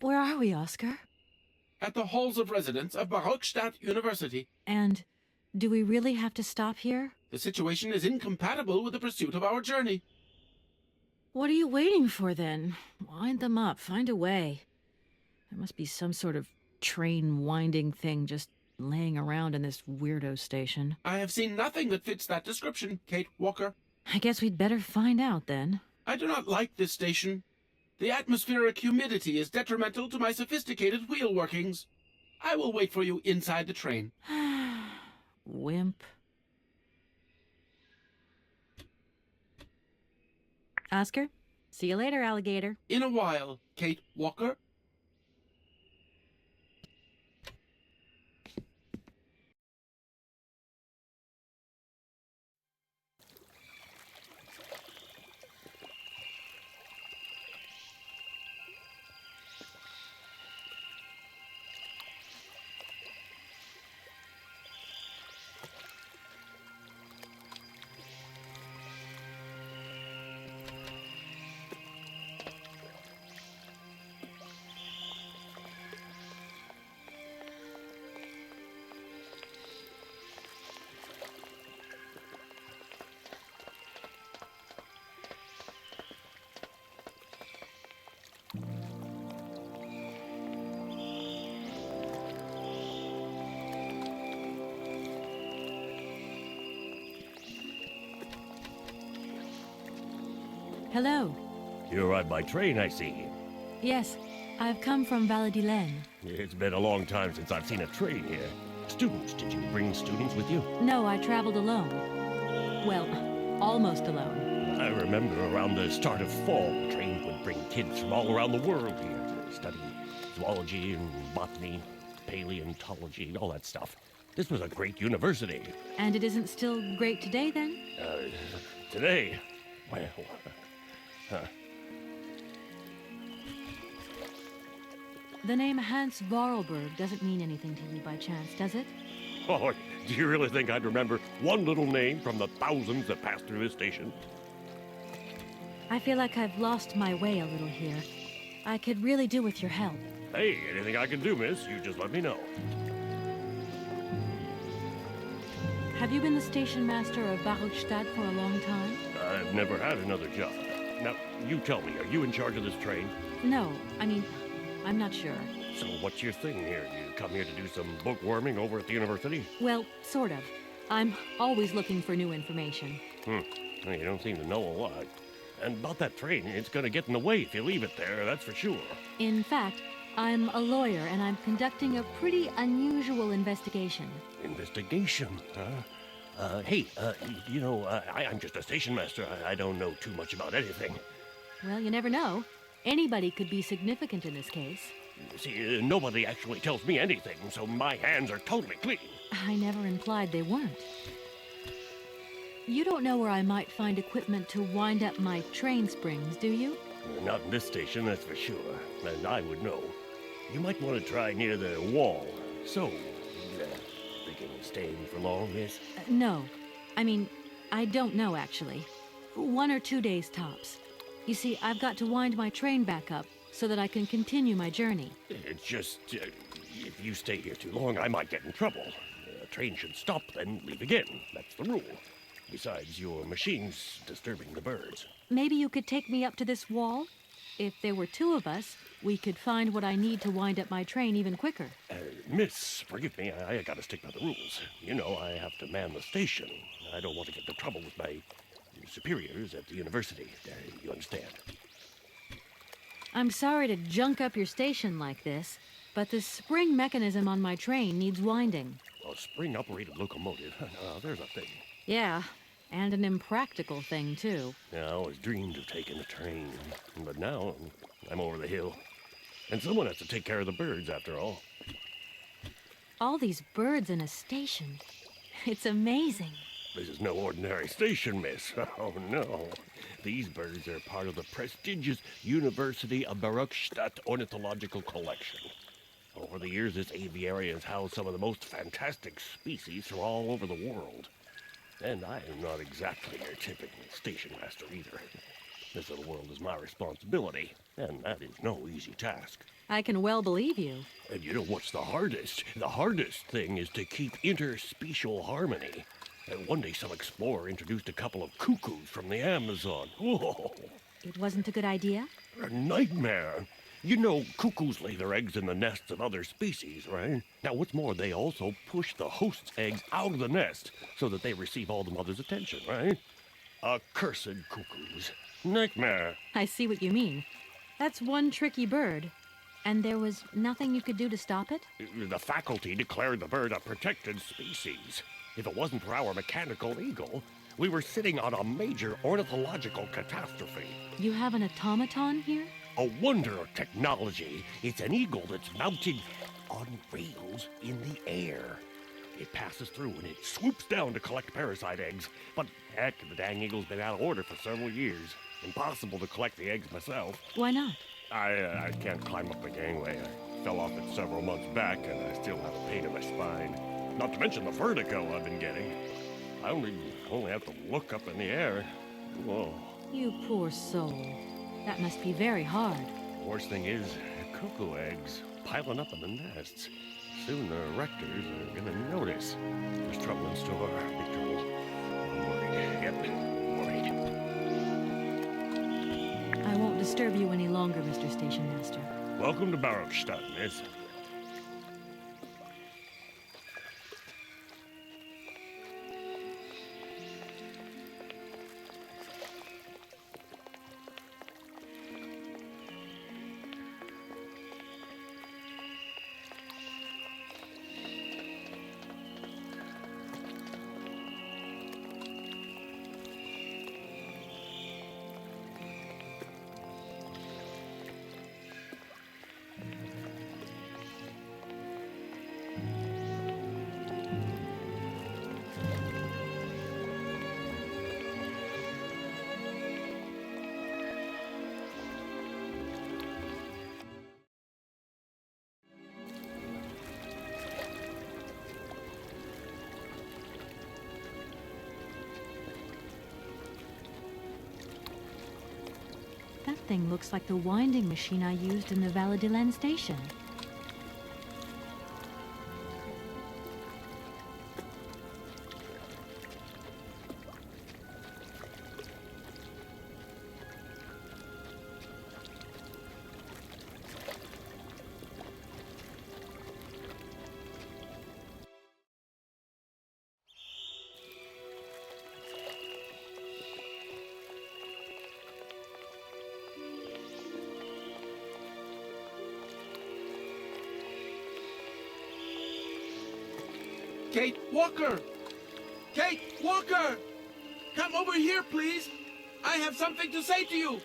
Where are we, Oscar? At the halls of residence of Barockstadt University. And do we really have to stop here? The situation is incompatible with the pursuit of our journey. What are you waiting for, then? Wind them up. Find a way. There must be some sort of train winding thing just laying around in this weirdo station. I have seen nothing that fits that description, Kate Walker. I guess we'd better find out, then. I do not like this station. The atmospheric humidity is detrimental to my sophisticated wheel workings. I will wait for you inside the train. Wimp. Oscar, see you later, alligator. In a while, Kate Walker. Hello. You arrived by train, I see. Yes, I've come from Valladolid. It's been a long time since I've seen a train here. Students, did you bring students with you? No, I traveled alone. Well, almost alone. I remember around the start of fall, trains would bring kids from all around the world here to study zoology and botany, paleontology, all that stuff. This was a great university. And it isn't still great today, then? Today, well, The name Hans Vorarlberg doesn't mean anything to you by chance, does it? oh, do you really think I'd remember one little name from the thousands that passed through this station? I feel like I've lost my way a little here. I could really do with your help. Hey, anything I can do, miss, you just let me know. Have you been the station master of Barockstadt for a long time? I've never had another job. Now, you tell me, are you in charge of this train? No, I mean, I'm not sure. So what's your thing here? You come here to do some bookworming over at the university? Well, sort of. I'm always looking for new information. Well, you don't seem to know a lot. And about that train, it's gonna get in the way if you leave it there, that's for sure. In fact, I'm a lawyer and I'm conducting a pretty unusual investigation. Investigation, huh? I'm just a station master. I don't know too much about anything. Well, you never know. Anybody could be significant in this case. See, nobody actually tells me anything, so my hands are totally clean. I never implied they weren't. You don't know where I might find equipment to wind up my train springs, do you? Not in this station, that's for sure. And I would know. You might want to try near the wall. So, thinking of staying for long, miss? No. I mean, I don't know, actually. 1 or 2 days tops. You see, I've got to wind my train back up so that I can continue my journey. It's just, if you stay here too long, I might get in trouble. The train should stop, then leave again. That's the rule. Besides, your machine's disturbing the birds. Maybe you could take me up to this wall? If there were 2 of us, we could find what I need to wind up my train even quicker. Miss, forgive me, I gotta stick by the rules. You know, I have to man the station. I don't want to get into trouble with my superiors at the university. You understand? I'm sorry to junk up your station like this, but the spring mechanism on my train needs winding. A spring-operated locomotive. There's a thing. Yeah, and an impractical thing, too. Yeah, I always dreamed of taking a train, but now I'm over the hill. And someone has to take care of the birds, after all. All these birds in a station. It's amazing. This is no ordinary station, miss. Oh, no. These birds are part of the prestigious University of Barockstadt Ornithological Collection. Over the years, this aviary has housed some of the most fantastic species from all over the world. And I am not exactly your typical station master either. This little world is my responsibility, and that is no easy task. I can well believe you. And you know what's the hardest? The hardest thing is to keep interspecial harmony. And one day some explorer introduced a couple of cuckoos from the Amazon. Whoa! It wasn't a good idea? A nightmare. You know, cuckoos lay their eggs in the nests of other species, right? Now, what's more, they also push the host's eggs out of the nest so that they receive all the mother's attention, right? Accursed cuckoos. Nightmare. I see what you mean. That's one tricky bird. And there was nothing you could do to stop it? The faculty declared the bird a protected species. If it wasn't for our mechanical eagle, we were sitting on a major ornithological catastrophe. You have an automaton here? A wonder of technology. It's an eagle that's mounted on rails in the air. It passes through and it swoops down to collect parasite eggs. But heck, the dang eagle's been out of order for several years. Impossible to collect the eggs myself. Why not? I can't climb up the gangway. I fell off it several months back and I still have a pain in my spine. Not to mention the vertigo I've been getting. I only have to look up in the air. Whoa. You poor soul. That must be very hard. Worst thing is, cuckoo eggs piling up in the nests. Soon the rectors are gonna notice. There's trouble in store, be told. I'm worried. Yep, worried. I won't disturb you any longer, Mr. Station Master. Welcome to Barrockstadt, miss. That thing looks like the winding machine I used in the Valadilen station. Kate Walker! Kate Walker! Come over here, please! I have something to say to you!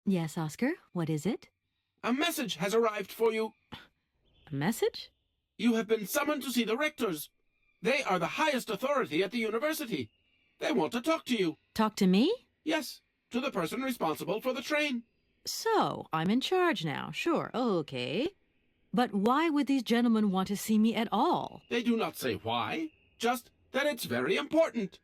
Yes, Oscar, what is it? A message has arrived for you. A message? You have been summoned to see the rectors. They are the highest authority at the university. They want to talk to you. Talk to me? Yes, to the person responsible for the train. So, I'm in charge now, sure, okay. But why would these gentlemen want to see me at all? They do not say why, just that it's very important.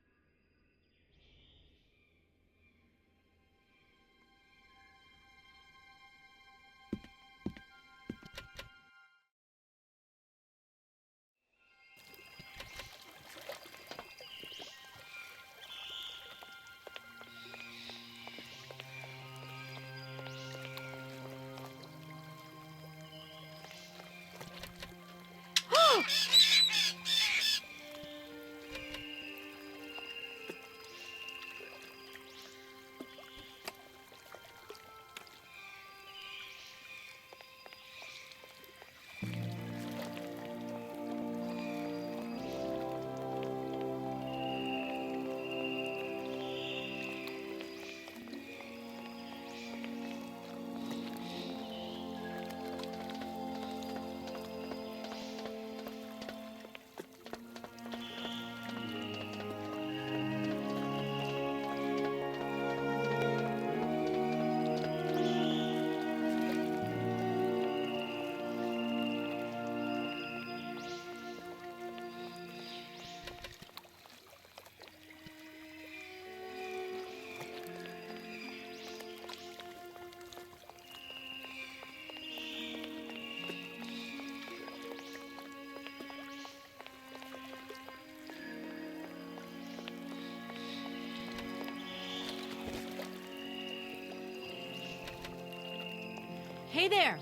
Hey there,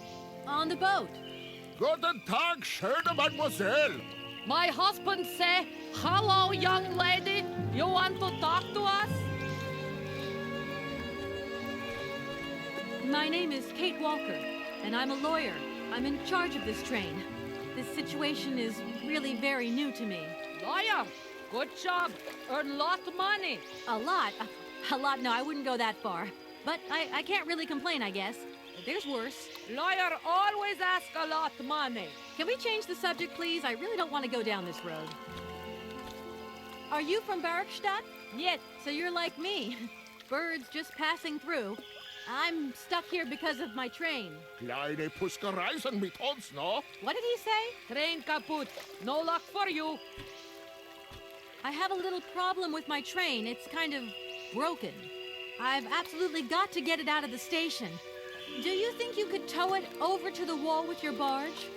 on the boat. Guten Tag, schöne Mademoiselle. My husband say, hello, young lady. You want to talk to us? My name is Kate Walker, and I'm a lawyer. I'm in charge of this train. This situation is really very new to me. Lawyer, good job. Earn lot of money. A lot. A lot, no, I wouldn't go that far. But I can't really complain, I guess. There's worse. Lawyer always ask a lot of money. Can we change the subject, please? I really don't want to go down this road. Are you from Barkstadt? Yes, So you're like me. Birds just passing through. I'm stuck here because of my train. Kleine Puskereisen mit uns, no? What did he say? train kaput. No luck for you. I have a little problem with my train. It's kind of broken. I've absolutely got to get it out of the station. Do you think you could tow it over to the wall with your barge?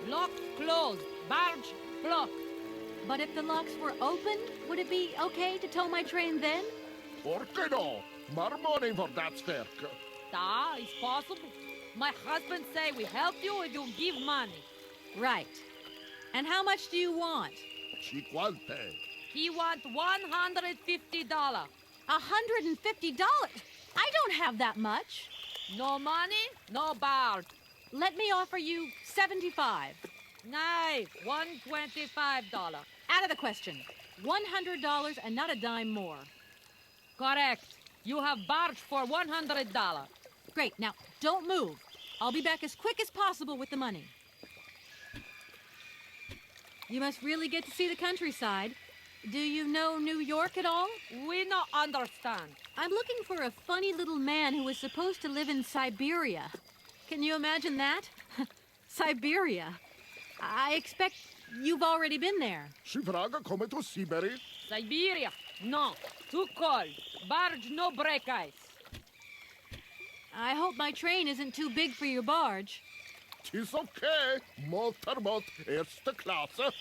Lock closed. Barge blocked. But if the locks were open, would it be okay to tow my train then? Orke no. More money for that werk. Da, it's possible. My husband say we help you if you give money. Right. And how much do you want? Cinquante. He want $150. $150? I don't have that much. No money, no barge. Let me offer you 75. Nay, $125. Out of the question. $100 and not a dime more. Correct. You have barge for $100. Great. Now, don't move. I'll be back as quick as possible with the money. You must really get to see the countryside. Do you know New York at all? We no understand. I'm looking for a funny little man who was supposed to live in Siberia. Can you imagine that? Siberia. I expect you've already been there. Sie vragen komen to Siberi. Siberia. No. Too cold. Barge no break ice. I hope my train isn't too big for your barge. Tis okay. Motorboat, erste Klasse.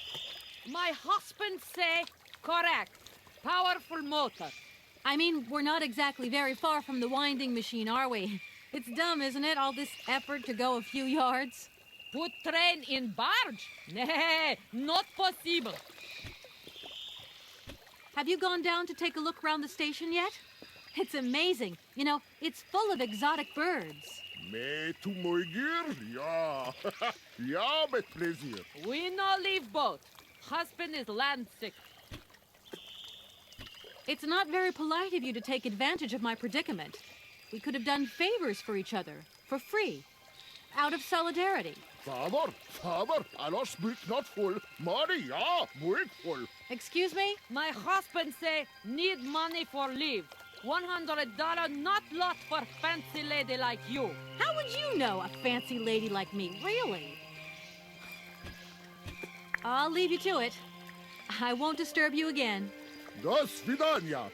My husband say correct. Powerful motor. I mean, we're not exactly very far from the winding machine, are we? It's dumb, isn't it, all this effort to go a few yards? Put train in barge? Nay, not possible. Have you gone down to take a look around the station yet? It's amazing. You know, it's full of exotic birds. Me to moigir? Ja. Ja, met plezier. We no leave boat. Husband is land sick. It's not very polite of you to take advantage of my predicament. We could have done favors for each other, for free, out of solidarity. Favor, alles spreek not full. Money, ja, moig full. Excuse me? My husband say need money for leave. $100 not lot for fancy lady like you. How would you know a fancy lady like me, really? I'll leave you to it. I won't disturb you again. До свидания.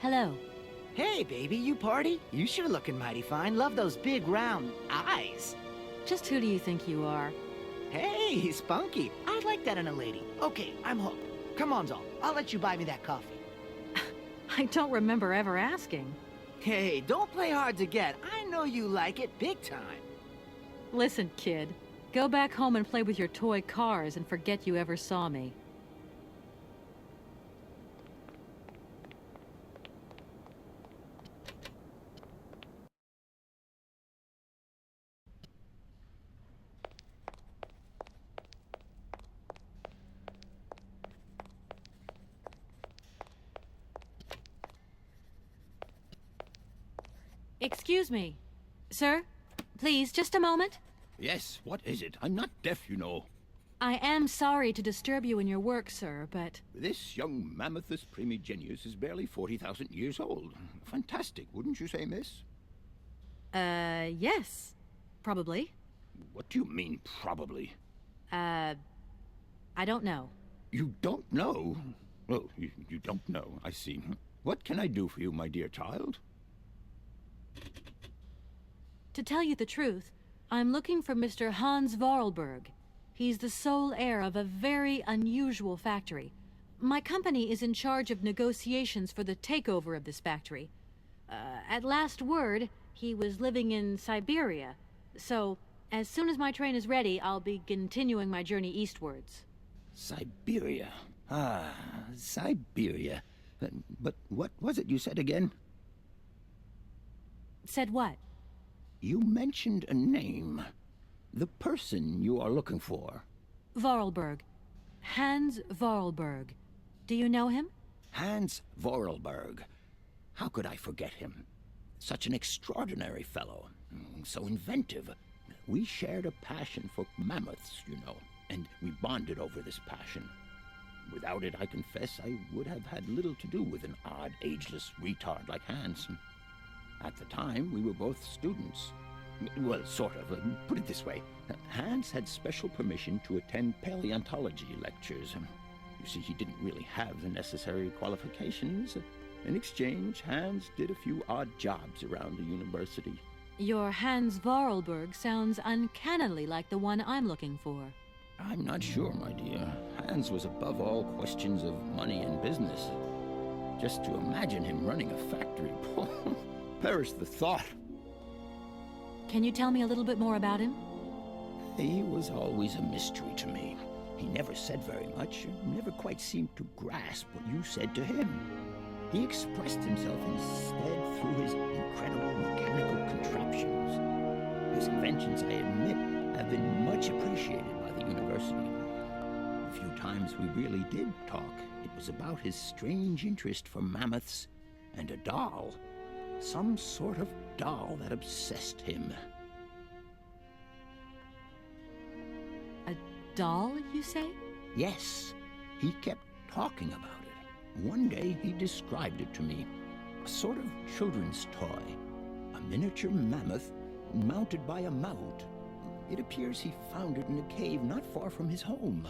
Hello. Hey, baby, you party? You sure looking mighty fine. Love those big round eyes. Just who do you think you are? Hey, spunky. I'd like that in a lady. Okay, I'm hooked. Come on, Zol. I'll let you buy me that coffee. I don't remember ever asking. Hey, don't play hard to get. I know you like it big time. Listen, kid. Go back home and play with your toy cars and forget you ever saw me. Excuse me. Sir? Please, just a moment. Yes, what is it? I'm not deaf, you know. I am sorry to disturb you in your work, sir, but... This young Mammothus primigenius is barely 40,000 years old. Fantastic, wouldn't you say, miss? Yes. Probably. What do you mean, probably? I don't know. You don't know? Oh, you don't know, I see. What can I do for you, my dear child? To tell you the truth, I'm looking for Mr. Hans Vorarlberg. He's the sole heir of a very unusual factory. My company is in charge of negotiations for the takeover of this factory. At last word, he was living in Siberia. So, as soon as my train is ready, I'll be continuing my journey eastwards. Siberia. Ah, Siberia. But what was it you said again? Said what? You mentioned a name. The person you are looking for. Vorarlberg. Hans Vorarlberg. Do you know him? Hans Vorarlberg. How could I forget him? Such an extraordinary fellow. So inventive. We shared a passion for mammoths, you know, and we bonded over this passion. Without it, I confess, I would have had little to do with an odd, ageless retard like Hans. At the time, we were both students. Well, sort of. Put it this way. Hans had special permission to attend paleontology lectures. You see, he didn't really have the necessary qualifications. In exchange, Hans did a few odd jobs around the university. Your Hans Vorarlberg sounds uncannily like the one I'm looking for. I'm not sure, my dear. Hans was above all questions of money and business. Just to imagine him running a factory, perish the thought. Can you tell me a little bit more about him? He was always a mystery to me. He never said very much, never quite seemed to grasp what you said to him. He expressed himself instead through his incredible mechanical contraptions. His inventions, I admit, have been much appreciated by the university. The few times we really did talk, it was about his strange interest for mammoths and a doll. Some sort of doll that obsessed him. A doll, you say? Yes, he kept talking about it. One day he described it to me. A sort of children's toy. A miniature mammoth mounted by a mount. It appears he found it in a cave not far from his home.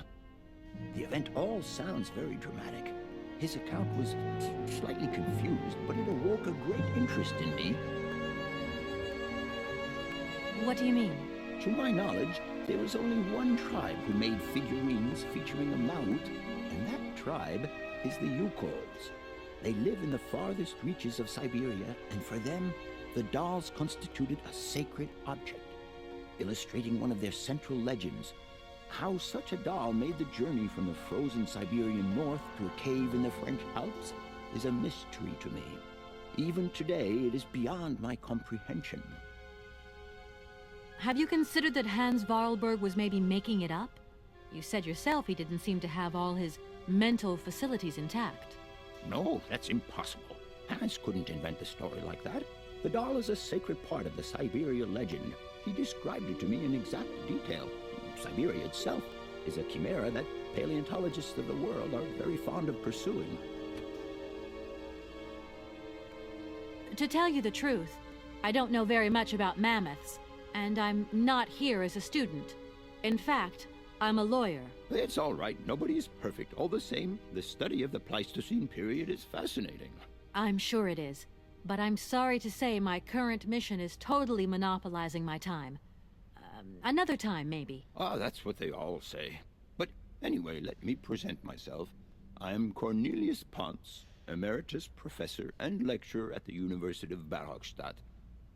The event all sounds very dramatic. His account was slightly confused, but it awoke a great interest in me. What do you mean? To my knowledge, there was only one tribe who made figurines featuring a mount, and that tribe is the Yukols. They live in the farthest reaches of Siberia, and for them, the dolls constituted a sacred object, illustrating one of their central legends. How such a doll made the journey from the frozen Siberian north to a cave in the French Alps is a mystery to me. Even today, it is beyond my comprehension. Have you considered that Hans Vorarlberg was maybe making it up? You said yourself he didn't seem to have all his mental facilities intact. No, that's impossible. Hans couldn't invent a story like that. The doll is a sacred part of the Siberia legend. He described it to me in exact detail. Siberia itself is a chimera that paleontologists of the world are very fond of pursuing. To tell you the truth, I don't know very much about mammoths, and I'm not here as a student. In fact, I'm a lawyer. It's all right. Nobody is perfect. All the same, the study of the Pleistocene period is fascinating. I'm sure it is. But I'm sorry to say my current mission is totally monopolizing my time. Another time, maybe. Ah, that's what they all say. But anyway, let me present myself. I'm Cornelius Ponce, Emeritus Professor and Lecturer at the University of Barrockstadt.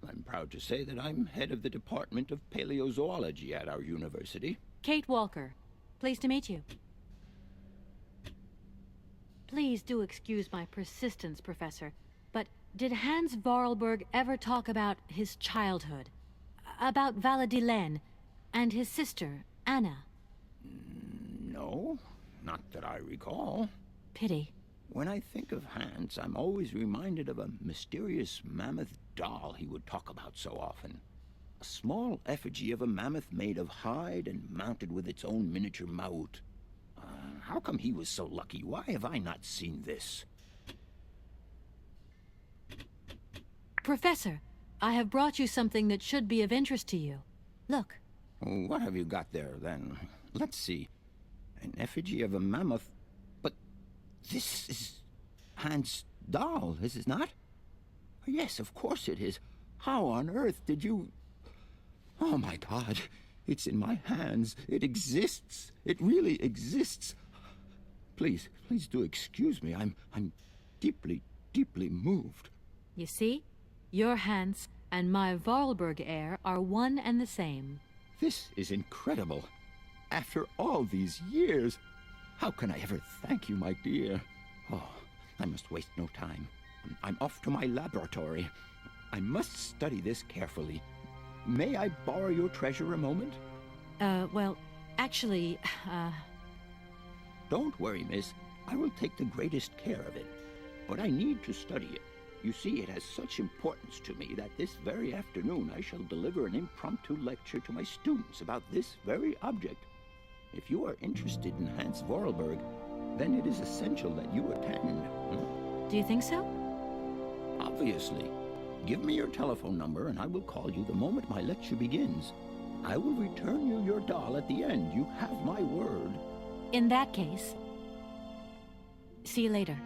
I'm proud to say that I'm head of the Department of Paleozoology at our university. Kate Walker. Pleased to meet you. Please do excuse my persistence, Professor, but did Hans Vorarlberg ever talk about his childhood? About Valadilene and his sister, Anna? No, not that I recall. Pity. When I think of Hans, I'm always reminded of a mysterious mammoth doll he would talk about so often. A small effigy of a mammoth made of hide and mounted with its own miniature maut. How come he was so lucky? Why have I not seen this? Professor, I have brought you something that should be of interest to you. Look. What have you got there, then? Let's see. An effigy of a mammoth. But this is Hans' doll, is it not? Yes, of course it is. How on earth did you... Oh, my God. It's in my hands. It exists. It really exists. Please do excuse me. I'm deeply, deeply moved. You see? Your Hans and my Vorarlberg heir are one and the same. This is incredible. After all these years, how can I ever thank you, my dear? Oh, I must waste no time. I'm off to my laboratory. I must study this carefully. May I borrow your treasure a moment? Well, actually, Don't worry, miss. I will take the greatest care of it. But I need to study it. You see, it has such importance to me that this very afternoon I shall deliver an impromptu lecture to my students about this very object. If you are interested in Hans Vorarlberg, then it is essential that you attend. Do you think so? Obviously. Give me your telephone number and I will call you the moment my lecture begins. I will return you your doll at the end. You have my word. In that case, see you later.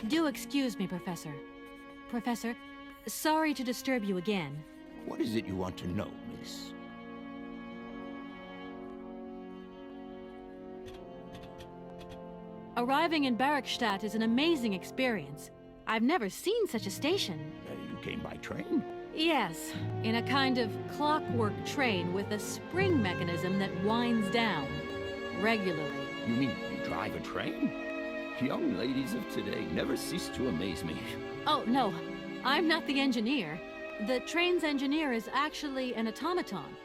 Do excuse me, Professor. Professor, sorry to disturb you again. What is it you want to know, miss? Arriving in Barrockstadt is an amazing experience. I've never seen such a station. You came by train? Yes, in a kind of clockwork train with a spring mechanism that winds down regularly. You mean you drive a train? Young ladies of today never cease to amaze me. Oh, no, I'm not the engineer. The train's engineer is actually an automaton.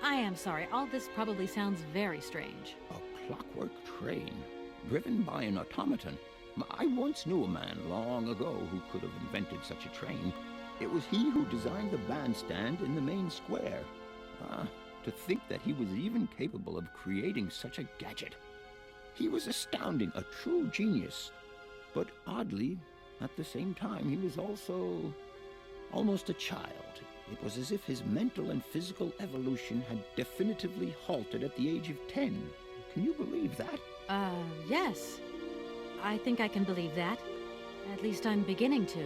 I am sorry, all this probably sounds very strange. A clockwork train, driven by an automaton. I once knew a man long ago who could have invented such a train. It was he who designed the bandstand in the main square. To think that he was even capable of creating such a gadget. He was astounding, a true genius. But oddly, at the same time, he was also almost a child. It was as if his mental and physical evolution had definitively halted at the age of 10. Can you believe that? Yes. I think I can believe that. At least I'm beginning to.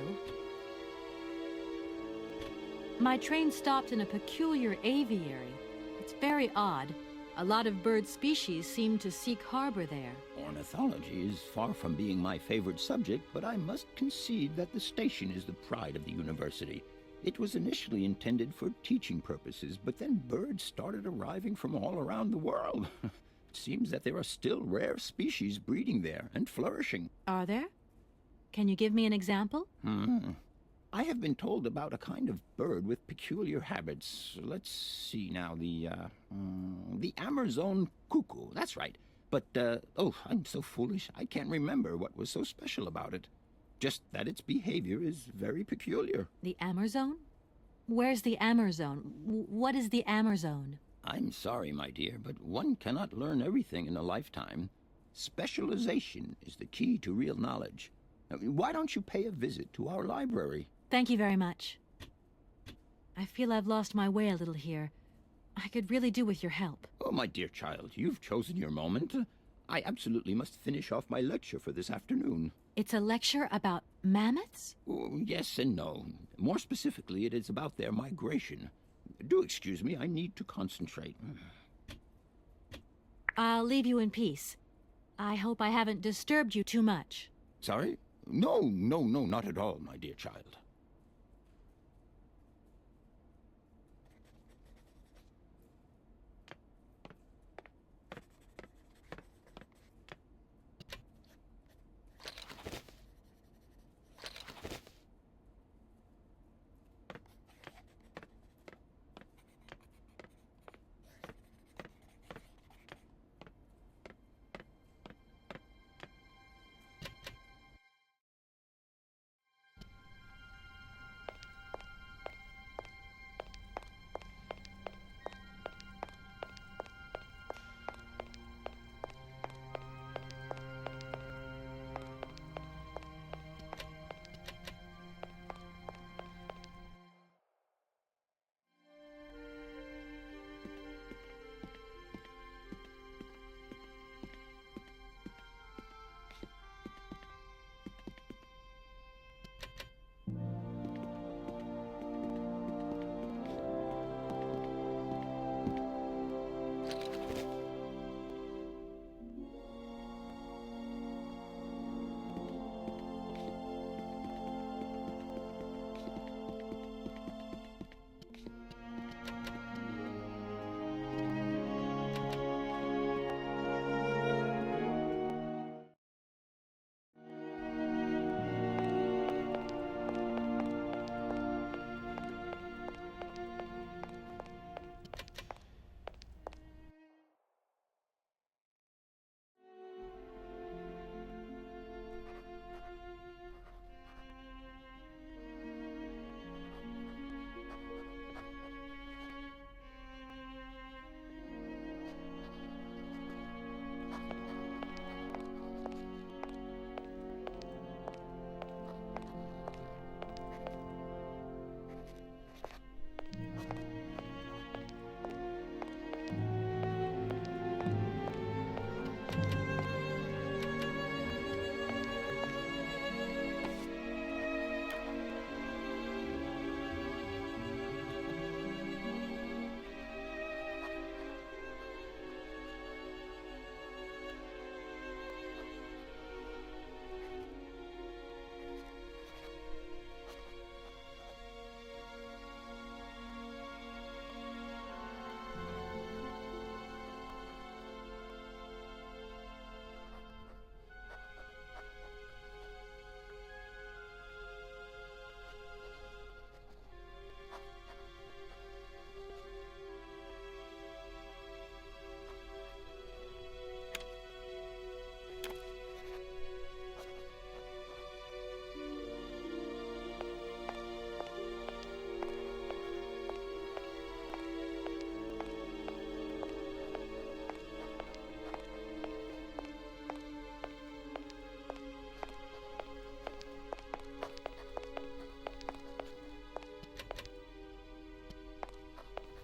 My train stopped in a peculiar aviary. It's very odd. A lot of bird species seem to seek harbor there. Ornithology is far from being my favorite subject, but I must concede that the station is the pride of the university. It was initially intended for teaching purposes, but then birds started arriving from all around the world. It seems that there are still rare species breeding there and flourishing. Are there? Can you give me an example? I have been told about a kind of bird with peculiar habits. Let's see now, the Amazon cuckoo, that's right. But, oh, I'm so foolish, I can't remember what was so special about it. Just that its behavior is very peculiar. The Amazon? Where's the Amerzone? What is the Amerzone? I'm sorry, my dear, but one cannot learn everything in a lifetime. Specialization is the key to real knowledge. Why don't you pay a visit to our library? Thank you very much. I feel I've lost my way a little here. I could really do with your help. Oh, my dear child, you've chosen your moment. I absolutely must finish off my lecture for this afternoon. It's a lecture about mammoths? Oh, yes and no. More specifically, it is about their migration. Do excuse me, I need to concentrate. I'll leave you in peace. I hope I haven't disturbed you too much. Sorry? No, not at all, my dear child.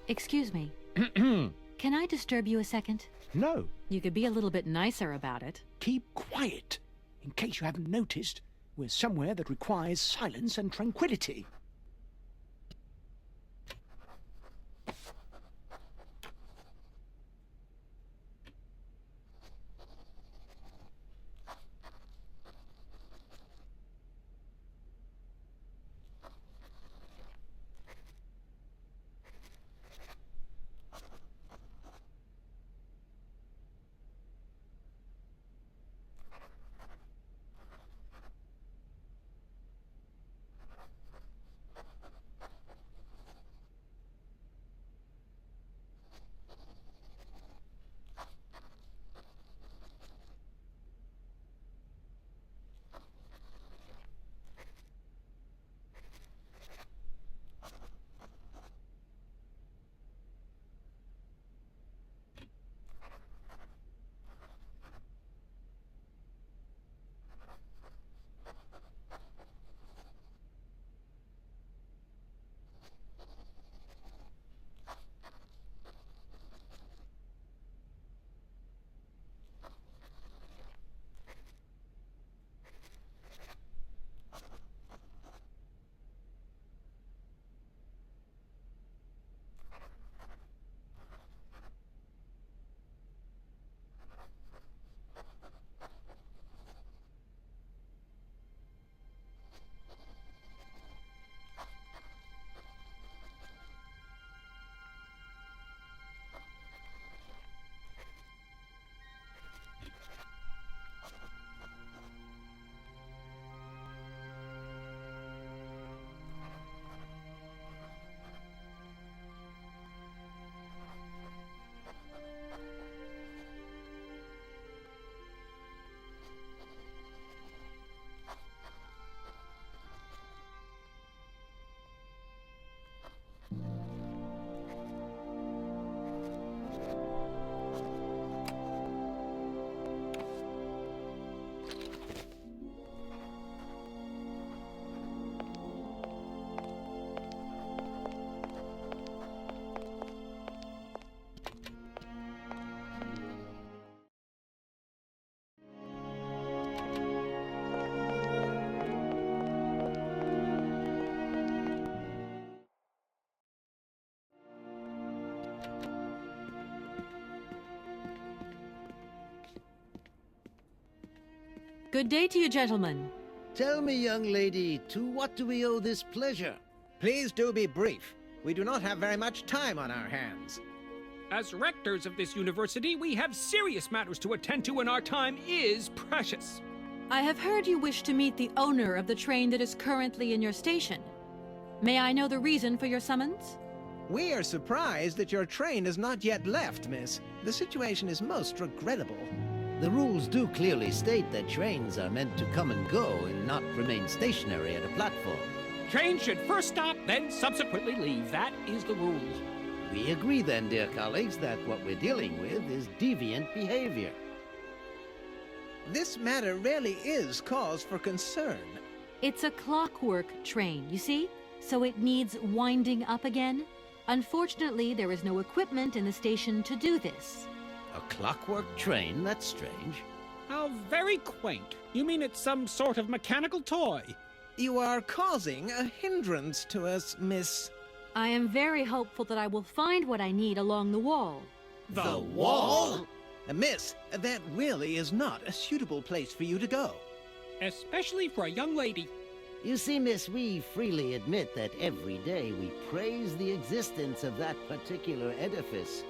Excuse me. Can I disturb you a second? No, You could be a little bit nicer about it. keep quiet. In case you haven't noticed, we're somewhere that requires silence and tranquility. Good day to you, gentlemen. Tell me, young lady, to what do we owe this pleasure? Please do be brief. We do not have very much time on our hands. As rectors of this university, we have serious matters to attend to, and our time is precious. I have heard you wish to meet the owner of the train that is currently in your station. May I know the reason for your summons? We are surprised that your train has not yet left, miss. The situation is most regrettable. The rules do clearly state that trains are meant to come and go and not remain stationary at a platform. Trains should first stop, then subsequently leave. That is the rule. We agree then, dear colleagues, that what we're dealing with is deviant behavior. This matter really is cause for concern. It's a clockwork train, you see? So it needs winding up again. Unfortunately, there is no equipment in the station to do this. A clockwork train? That's strange. How very quaint. You mean it's some sort of mechanical toy? You are causing a hindrance to us, miss. I am very hopeful that I will find what I need along the wall. The wall? Miss, that really is not a suitable place for you to go. Especially for a young lady. You see, miss, we freely admit that every day we praise the existence of that particular edifice.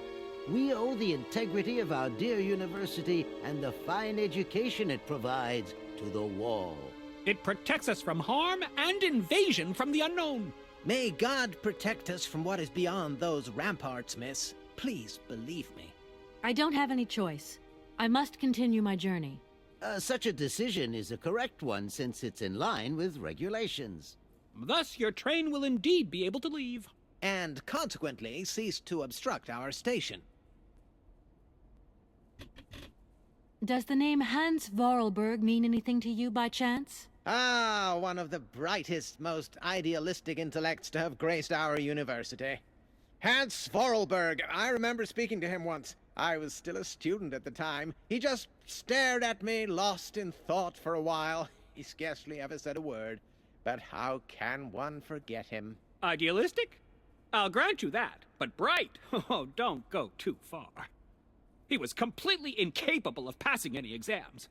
We owe the integrity of our dear university and the fine education it provides to the wall. It protects us from harm and invasion from the unknown. May God protect us from what is beyond those ramparts, miss. Please believe me. I don't have any choice. I must continue my journey. Such a decision is a correct one since it's in line with regulations. Thus, your train will indeed be able to leave. And consequently cease to obstruct our station. Does the name Hans Vorarlberg mean anything to you by chance? Ah, one of the brightest, most idealistic intellects to have graced our university. Hans Vorarlberg. I remember speaking to him once. I was still a student at the time. He just stared at me, lost in thought for a while. He scarcely ever said a word. But how can one forget him? Idealistic? I'll grant you that. But bright? Oh, don't go too far. He was completely incapable of passing any exams.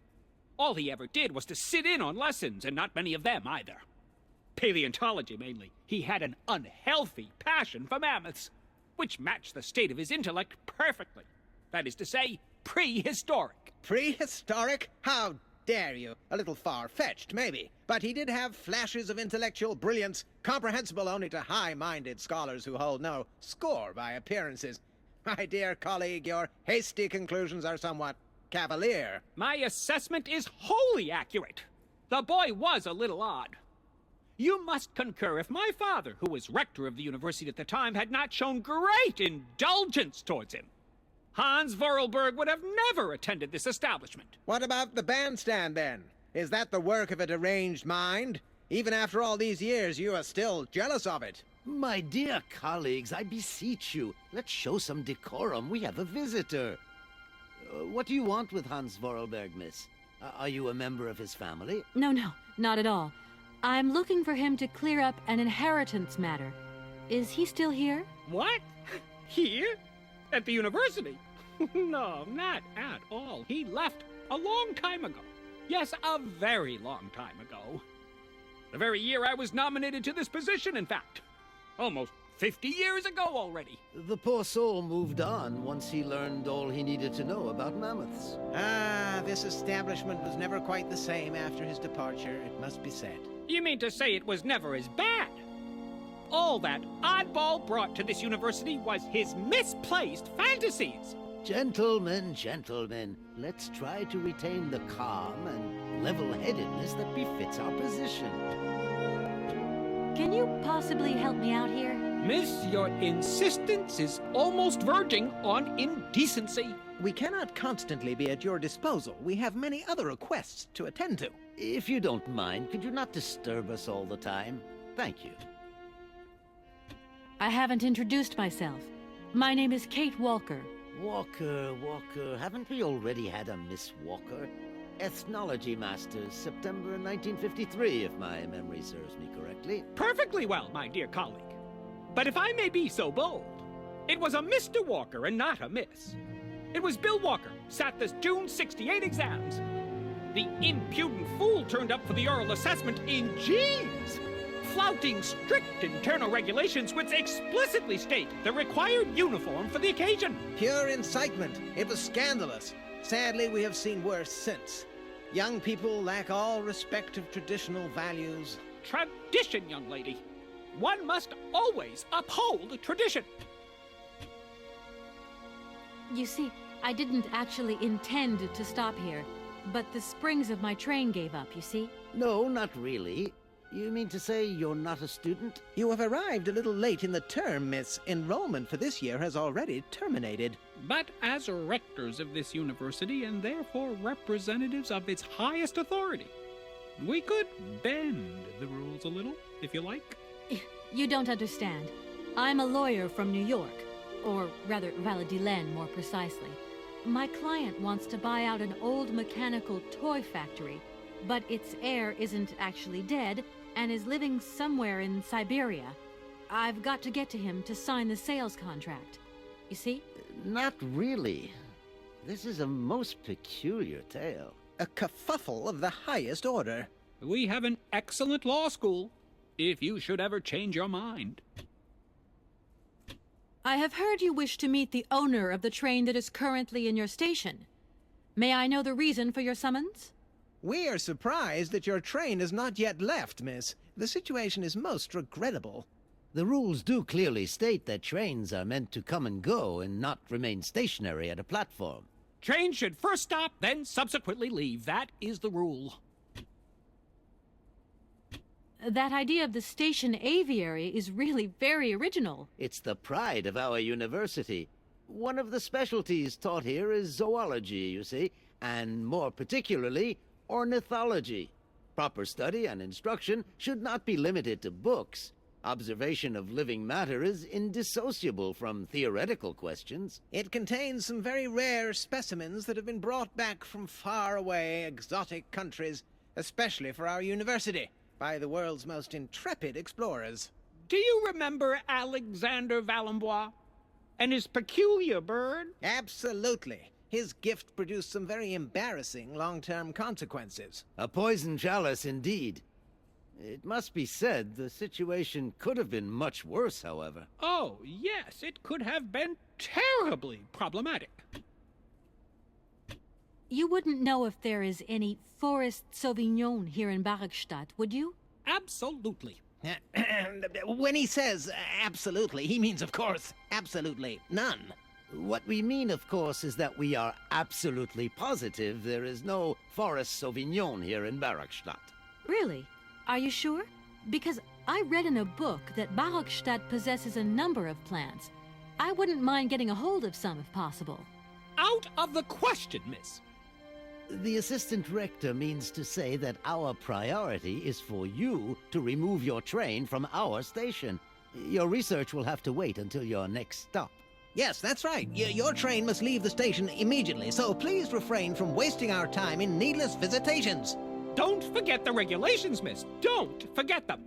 All he ever did was to sit in on lessons, and not many of them either. Paleontology, mainly. He had an unhealthy passion for mammoths, which matched the state of his intellect perfectly. That is to say, prehistoric. Prehistoric? How dare you? A little far-fetched, maybe. But he did have flashes of intellectual brilliance, comprehensible only to high-minded scholars who hold no score by appearances. My dear colleague, your hasty conclusions are somewhat cavalier. My assessment is wholly accurate. The boy was a little odd. You must concur if my father, who was rector of the university at the time, had not shown great indulgence towards him. Hans Vorarlberg would have never attended this establishment. What about the bandstand, then? Is that the work of a deranged mind? Even after all these years, you are still jealous of it. My dear colleagues, I beseech you, let's show some decorum. We have a visitor. What do you want with Hans Vorarlberg, miss? Are you a member of his family? No, not at all. I'm looking for him to clear up an inheritance matter. Is he still here? What? Here? At the university? No, not at all. He left a long time ago. Yes, a very long time ago. The very year I was nominated to this position, in fact. Almost 50 years ago already. The poor soul moved on once he learned all he needed to know about mammoths. Ah, this establishment was never quite the same after his departure, it must be said. You mean to say it was never as bad? All that oddball brought to this university was his misplaced fantasies. Gentlemen, let's try to retain the calm and level-headedness that befits our position. Can you possibly help me out here? Miss, your insistence is almost verging on indecency. We cannot constantly be at your disposal. We have many other requests to attend to. If you don't mind, could you not disturb us all the time? Thank you. I haven't introduced myself. My name is Kate Walker. Walker, haven't we already had a Miss Walker? Ethnology Masters, September 1953, if my memory serves me correctly. Perfectly well, my dear colleague. But if I may be so bold, it was a Mr. Walker and not a Miss. It was Bill Walker, sat the June '68 exams. The impudent fool turned up for the oral assessment in jeans, flouting strict internal regulations which explicitly state the required uniform for the occasion. Pure incitement. It was scandalous. Sadly, we have seen worse since. Young people lack all respect of traditional values. Tradition, young lady. One must always uphold tradition. You see, I didn't actually intend to stop here, but the springs of my train gave up, you see? No, not really. You mean to say you're not a student? You have arrived a little late in the term, miss. Enrollment for this year has already terminated. But as rectors of this university and therefore representatives of its highest authority, we could bend the rules a little, if you like. You don't understand. I'm a lawyer from New York, or rather Valladolid more precisely. My client wants to buy out an old mechanical toy factory, but its heir isn't actually dead and is living somewhere in Siberia. I've got to get to him to sign the sales contract. You see? Not really. This is a most peculiar tale. A kerfuffle of the highest order. We have an excellent law school, if you should ever change your mind. I have heard you wish to meet the owner of the train that is currently in your station. May I know the reason for your summons? We are surprised that your train has not yet left, miss. The situation is most regrettable. The rules do clearly state that trains are meant to come and go and not remain stationary at a platform. Trains should first stop, then subsequently leave. That is the rule. That idea of the station aviary is really very original. It's the pride of our university. One of the specialties taught here is zoology, you see, and more particularly, ornithology. Proper study and instruction should not be limited to books. Observation of living matter is indissociable from theoretical questions. It contains some very rare specimens that have been brought back from far away exotic countries, especially for our university, by the world's most intrepid explorers. Do you remember Alexander Valenbois and his peculiar bird? Absolutely. His gift produced some very embarrassing long-term consequences. A poison chalice indeed. It must be said, the situation could have been much worse, however. Oh, yes, it could have been terribly problematic. You wouldn't know if there is any Forest Sauvignon here in Barakstadt, would you? Absolutely. When he says absolutely, he means, of course, absolutely none. What we mean, of course, is that we are absolutely positive there is no Forest Sauvignon here in Barakstadt. Really? Are you sure? Because I read in a book that Barakstadt possesses a number of plants. I wouldn't mind getting a hold of some if possible. Out of the question, miss. The assistant rector means to say that our priority is for you to remove your train from our station. Your research will have to wait until your next stop. Yes, that's right. Your train must leave the station immediately, so please refrain from wasting our time in needless visitations. Don't forget the regulations, miss. Don't forget them.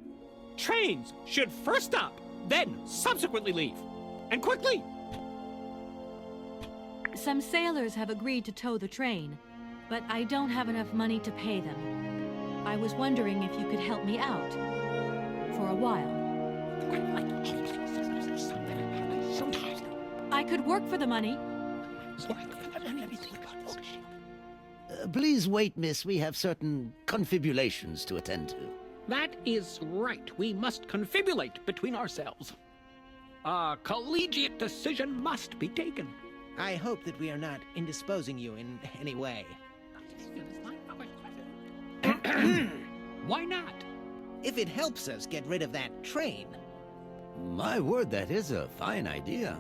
Trains should first stop, then subsequently leave. And quickly! Some sailors have agreed to tow the train, but I don't have enough money to pay them. I was wondering if you could help me out. For a while. I could work for the money. Please wait, miss. We have certain confibulations to attend to. That is right. We must confibulate between ourselves. A collegiate decision must be taken. I hope that we are not indisposing you in any way. Why not? If it helps us get rid of that train. My word, that is a fine idea.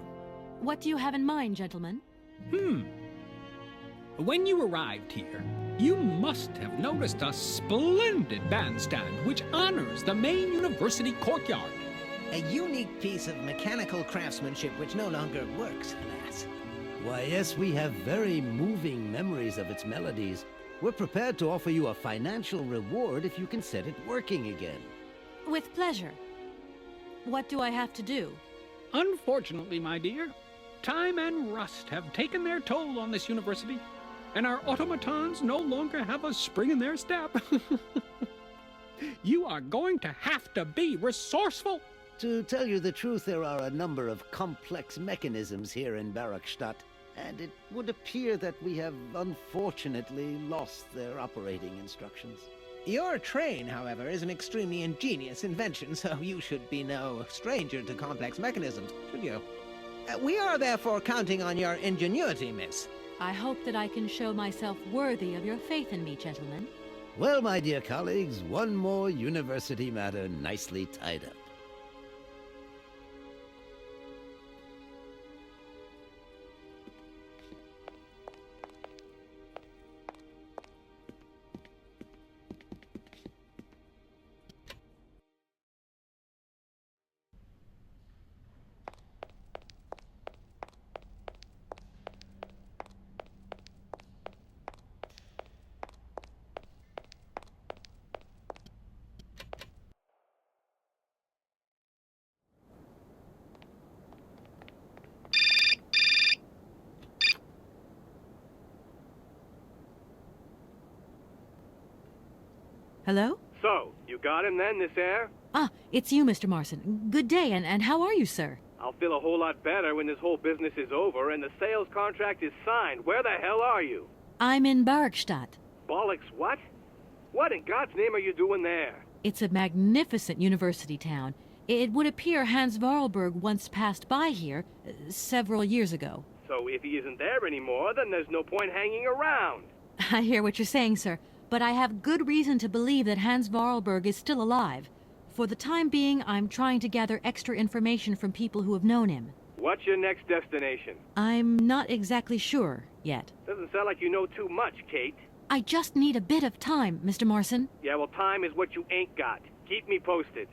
What do you have in mind, gentlemen? When you arrived here, you must have noticed a splendid bandstand which honors the main university courtyard. A unique piece of mechanical craftsmanship which no longer works, alas. Why, yes, we have very moving memories of its melodies. We're prepared to offer you a financial reward if you can set it working again. With pleasure. What do I have to do? Unfortunately, my dear, time and rust have taken their toll on this university. and our automatons no longer have a spring in their step. You are going to have to be resourceful. To tell you the truth, there are a number of complex mechanisms here in Barakstadt, and it would appear that we have unfortunately lost their operating instructions. Your train, however, is an extremely ingenious invention, so you should be no stranger to complex mechanisms, should you? We are therefore counting on your ingenuity, miss. I hope that I can show myself worthy of your faith in me, gentlemen. Well, my dear colleagues, one more university matter nicely tied up. Hello? So, you got him then, this air? Ah, it's you, Mr. Marson. Good day, and how are you, sir? I'll feel a whole lot better when this whole business is over and the sales contract is signed. Where the hell are you? I'm in Barakstadt. Bollocks, what? What in God's name are you doing there? It's a magnificent university town. It would appear Hans Vorarlberg once passed by here several years ago. So if he isn't there anymore, then there's no point hanging around. I hear what you're saying, sir, but I have good reason to believe that Hans Vorarlberg is still alive. For the time being, I'm trying to gather extra information from people who have known him. What's your next destination? I'm not exactly sure yet. Doesn't sound like you know too much, Kate. I just need a bit of time, Mr. Marson. Yeah, well, time is what you ain't got. Keep me posted.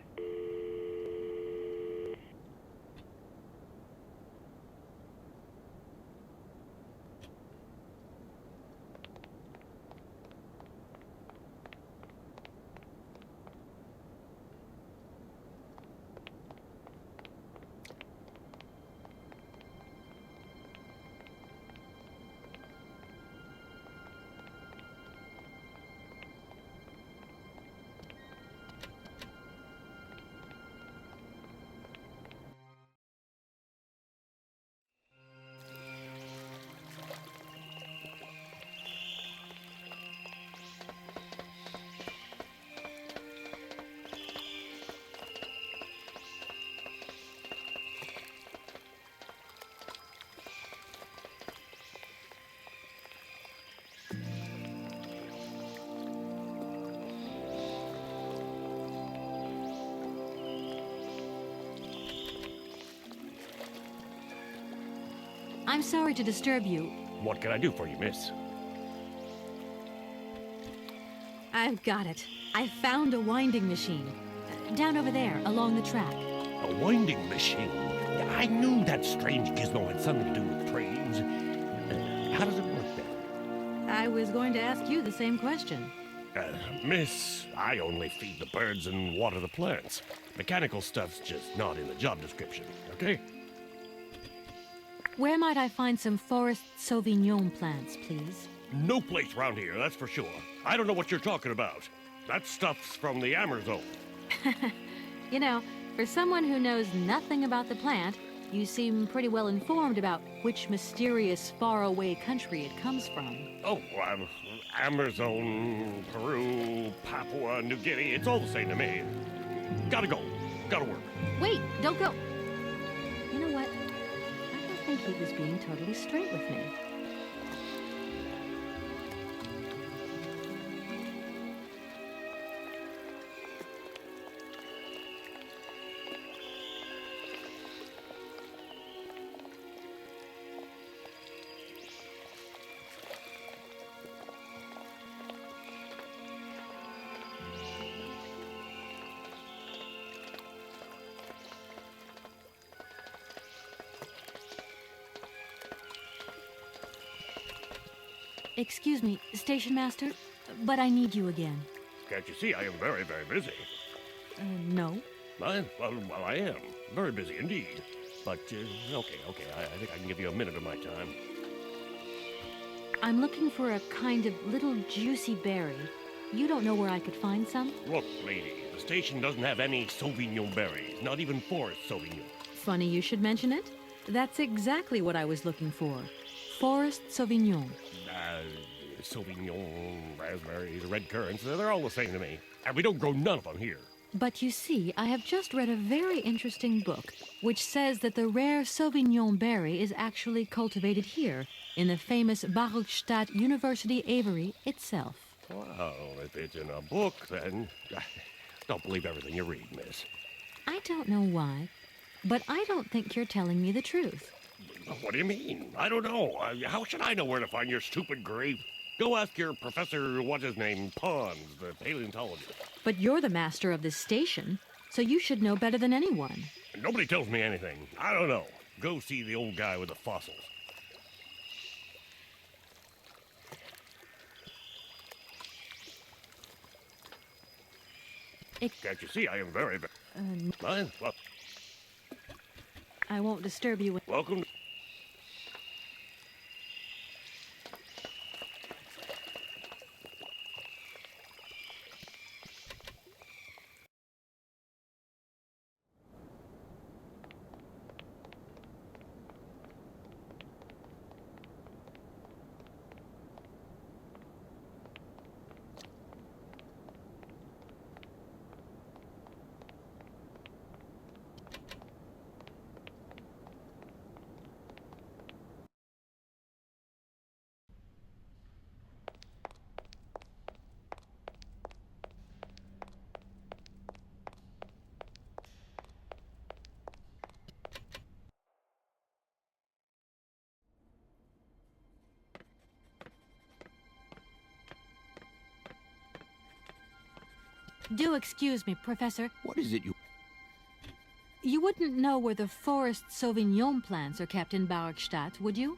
I'm sorry to disturb you. What can I do for you, miss? I've got it. I found a winding machine. Down over there, along the track. A winding machine? I knew that strange gizmo had something to do with trains. How does it work then? I was going to ask you the same question. Miss, I only feed the birds and water the plants. Mechanical stuff's just not in the job description, okay? Where might I find some Forest Sauvignon plants, please? No place round here, that's for sure. I don't know what you're talking about. That stuff's from the Amazon. You know, for someone who knows nothing about the plant, you seem pretty well informed about which mysterious faraway country it comes from. Oh, Amazon, Peru, Papua New Guinea, it's all the same to me. Gotta go. Gotta work. Wait, don't go. You know what? I don't think he was being totally straight with me. Excuse me, Station Master, but I need you again. Can't you see I am very, very busy? No. Well, I am. Very busy indeed. But, okay, I think I can give you a minute of my time. I'm looking for a kind of little juicy berry. You don't know where I could find some? Look, lady, the station doesn't have any Sauvignon berries, not even Forest Sauvignon. Funny you should mention it. That's exactly what I was looking for. Forest Sauvignon. Sauvignon, raspberries, red currants, they're all the same to me. And we don't grow none of them here. But you see, I have just read a very interesting book which says that the rare Sauvignon berry is actually cultivated here in the famous Barokstadt University aviary itself. Well, if it's in a book, then don't believe everything you read, miss. I don't know why, but I don't think you're telling me the truth. What do you mean? I don't know. How should I know where to find your stupid grave? Go ask your professor, what's his name, Pons, the paleontologist. But you're the master of this station, so you should know better than anyone. Nobody tells me anything. I don't know. Go see the old guy with the fossils. Can't you see I am very... Well, I won't disturb you. welcome. Do excuse me, Professor. What is it you... You wouldn't know where the Forest Sauvignon plants are kept in Barokstadt, would you?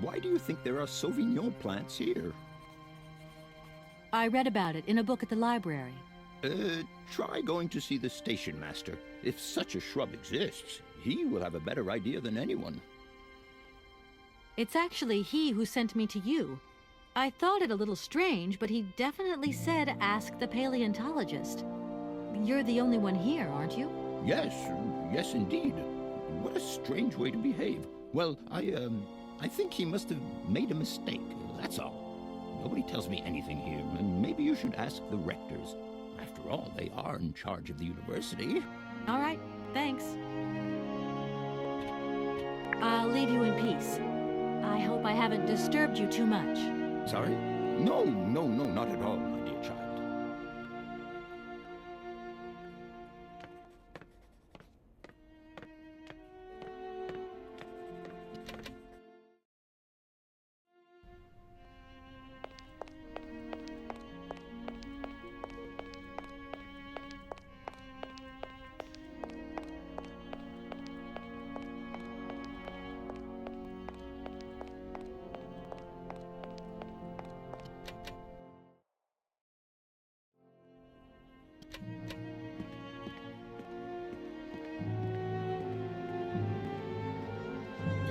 Why do you think there are Sauvignon plants here? I read about it in a book at the library. Try going to see the station master. If such a shrub exists, he will have a better idea than anyone. It's actually he who sent me to you. I thought it a little strange, but he definitely said ask the paleontologist. You're the only one here, aren't you? Yes, indeed. What a strange way to behave. Well, I think he must have made a mistake, that's all. Nobody tells me anything here, and maybe you should ask the rectors. After all, they are in charge of the university. All right, thanks. I'll leave you in peace. I hope I haven't disturbed you too much. Sorry? No, not at all, my dear child.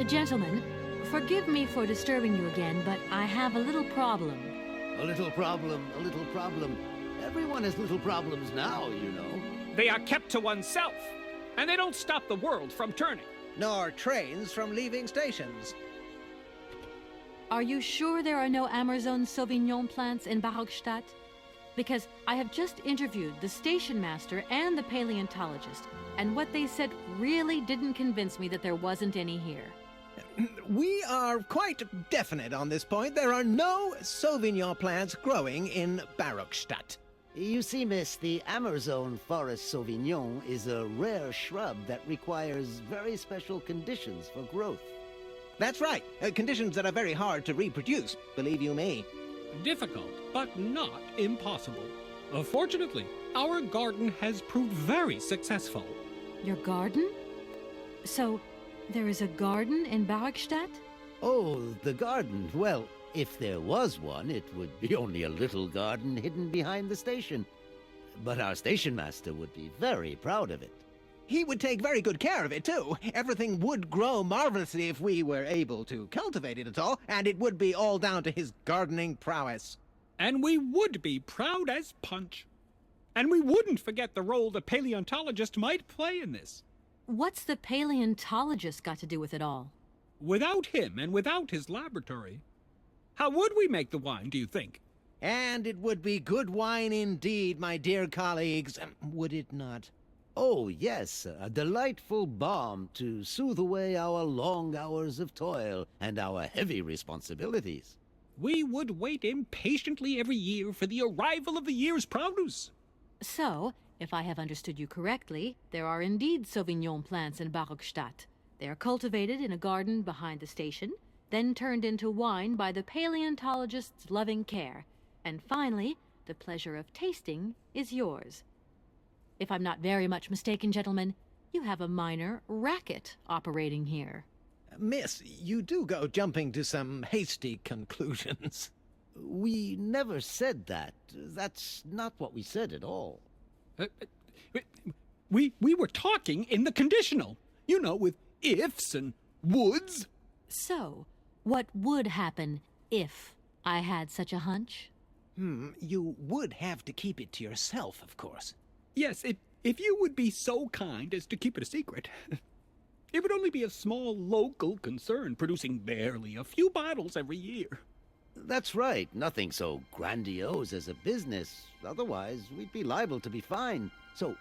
Gentlemen, forgive me for disturbing you again, but I have a little problem. A little problem. Everyone has little problems now, you know. They are kept to oneself, and they don't stop the world from turning. Nor trains from leaving stations. Are you sure there are no Amazon Sauvignon plants in Barokstadt? Because I have just interviewed the station master and the paleontologist, and what they said really didn't convince me that there wasn't any here. We are quite definite on this point. There are no Sauvignon plants growing in Barokstadt. You see, miss, the Amazon Forest Sauvignon is a rare shrub that requires very special conditions for growth. That's right. Conditions that are very hard to reproduce, believe you me. Difficult, but not impossible. Fortunately, our garden has proved very successful. Your garden? So, there is a garden in Barokstadt? Oh, the garden. Well, if there was one, it would be only a little garden hidden behind the station. But our station master would be very proud of it. He would take very good care of it, too. Everything would grow marvelously if we were able to cultivate it at all, and it would be all down to his gardening prowess. And we would be proud as punch. And we wouldn't forget the role the paleontologist might play in this. What's the paleontologist got to do with it all? Without him and without his laboratory, how would we make the wine, do you think? And it would be good wine indeed, my dear colleagues, would it not? Oh, yes, a delightful balm to soothe away our long hours of toil and our heavy responsibilities. We would wait impatiently every year for the arrival of the year's produce. So, if I have understood you correctly, there are indeed Sauvignon plants in Barockstadt. They are cultivated in a garden behind the station, then turned into wine by the paleontologist's loving care, and finally, the pleasure of tasting is yours. If I'm not very much mistaken, gentlemen, you have a minor racket operating here. Miss, you do go jumping to some hasty conclusions. We never said that. That's not what we said at all. We were talking in the conditional, you know, with ifs and woulds. So, what would happen if I had such a hunch? You would have to keep it to yourself, of course. Yes, if you would be so kind as to keep it a secret. It would only be a small local concern, producing barely a few bottles every year. That's right. Nothing so grandiose as a business. Otherwise, we'd be liable to be fined. So,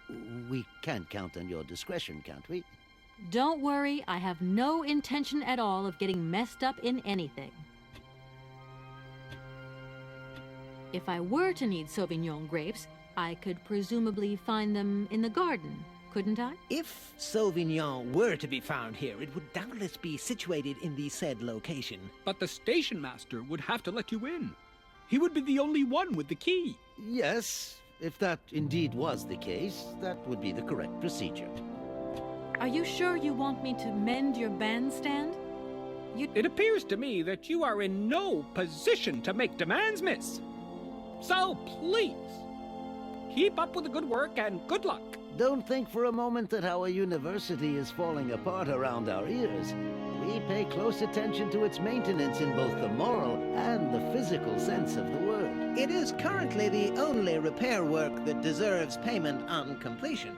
we can't count on your discretion, can't we? Don't worry, I have no intention at all of getting messed up in anything. If I were to need Sauvignon grapes, I could presumably find them in the garden, couldn't I? If Sauvignon were to be found here, it would doubtless be situated in the said location. But the station master would have to let you in. He would be the only one with the key. Yes, if that indeed was the case, that would be the correct procedure. Are you sure you want me to mend your bandstand? It appears to me that you are in no position to make demands, miss. So please, keep up with the good work and good luck. Don't think for a moment that our university is falling apart around our ears. We pay close attention to its maintenance in both the moral and the physical sense of the word. It is currently the only repair work that deserves payment on completion.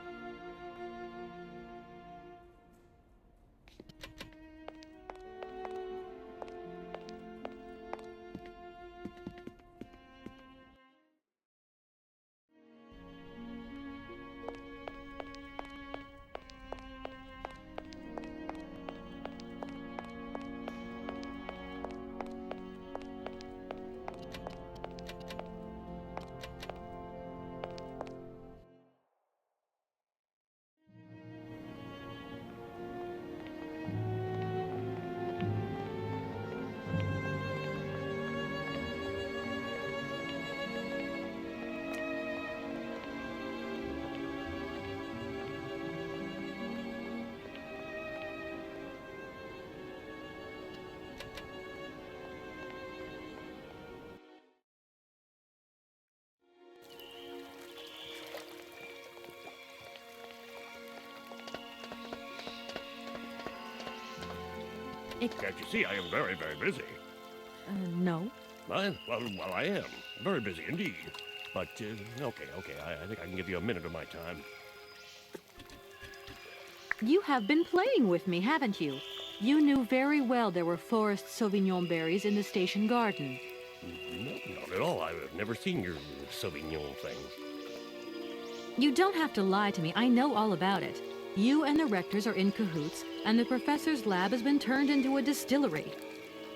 Can't you see I am very, very busy? No. Well, I am. Very busy indeed. But, okay, I think I can give you a minute of my time. You have been playing with me, haven't you? You knew very well there were forest Sauvignon berries in the station garden. No, not at all. I've never seen your Sauvignon things. You don't have to lie to me. I know all about it. You and the rectors are in cahoots, and the professor's lab has been turned into a distillery.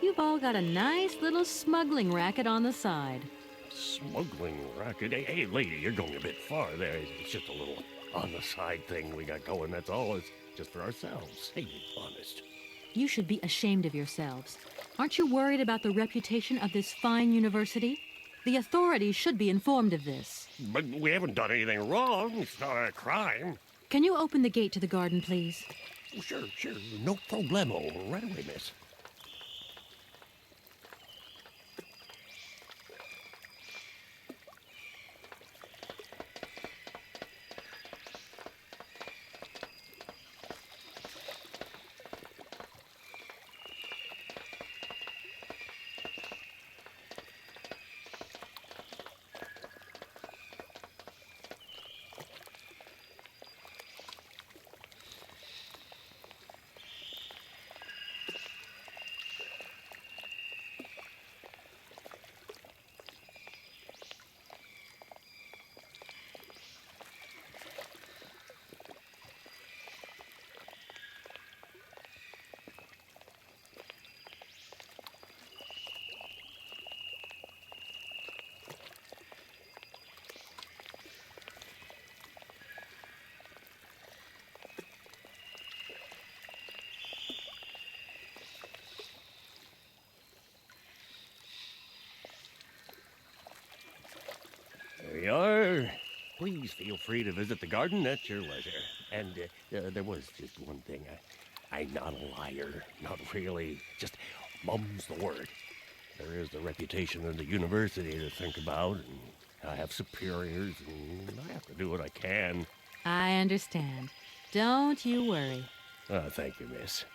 You've all got a nice little smuggling racket on the side. Smuggling racket? Hey, lady, you're going a bit far there. It's just a little on-the-side thing we got going, that's all. It's just for ourselves. Hey, honest. You should be ashamed of yourselves. Aren't you worried about the reputation of this fine university? The authorities should be informed of this. But we haven't done anything wrong. It's not a crime. Can you open the gate to the garden, please? Sure. No problemo. Right away, miss. please feel free to visit the garden at your leisure. And there was just one thing. I'm not a liar. Not really. Just mum's the word. There is the reputation of the university to think about, and I have superiors, and I have to do what I can. I understand. Don't you worry. Thank you, miss.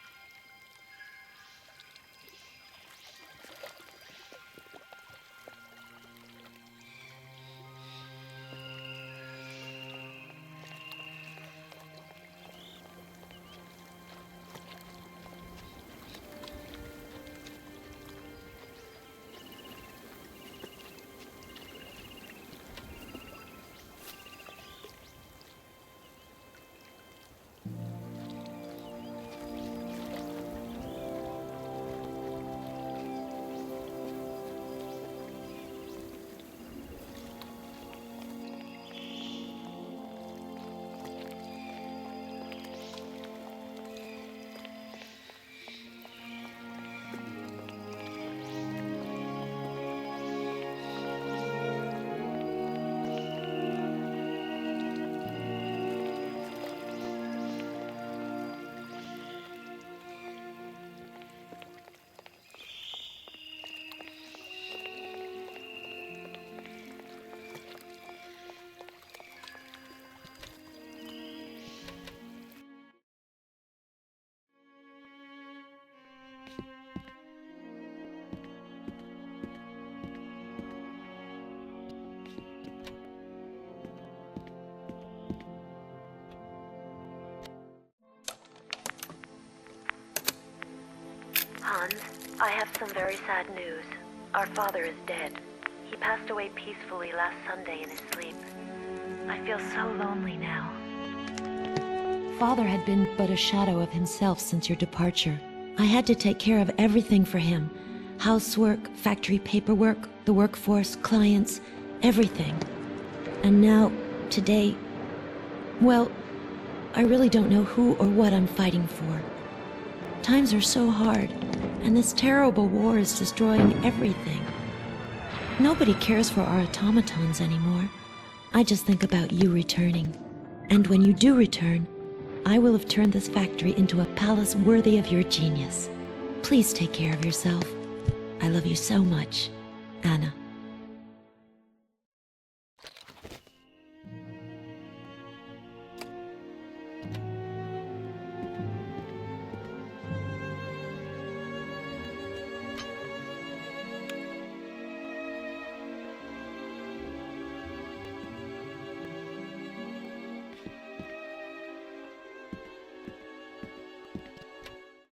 Hans, I have some very sad news. Our father is dead. He passed away peacefully last Sunday in his sleep. I feel so lonely now. Father had been but a shadow of himself since your departure. I had to take care of everything for him. Housework, factory paperwork, the workforce, clients, everything. And now, today, well, I really don't know who or what I'm fighting for. Times are so hard, and this terrible war is destroying everything. Nobody cares for our automatons anymore. I just think about you returning. And when you do return, I will have turned this factory into a palace worthy of your genius. Please take care of yourself. I love you so much, Anna.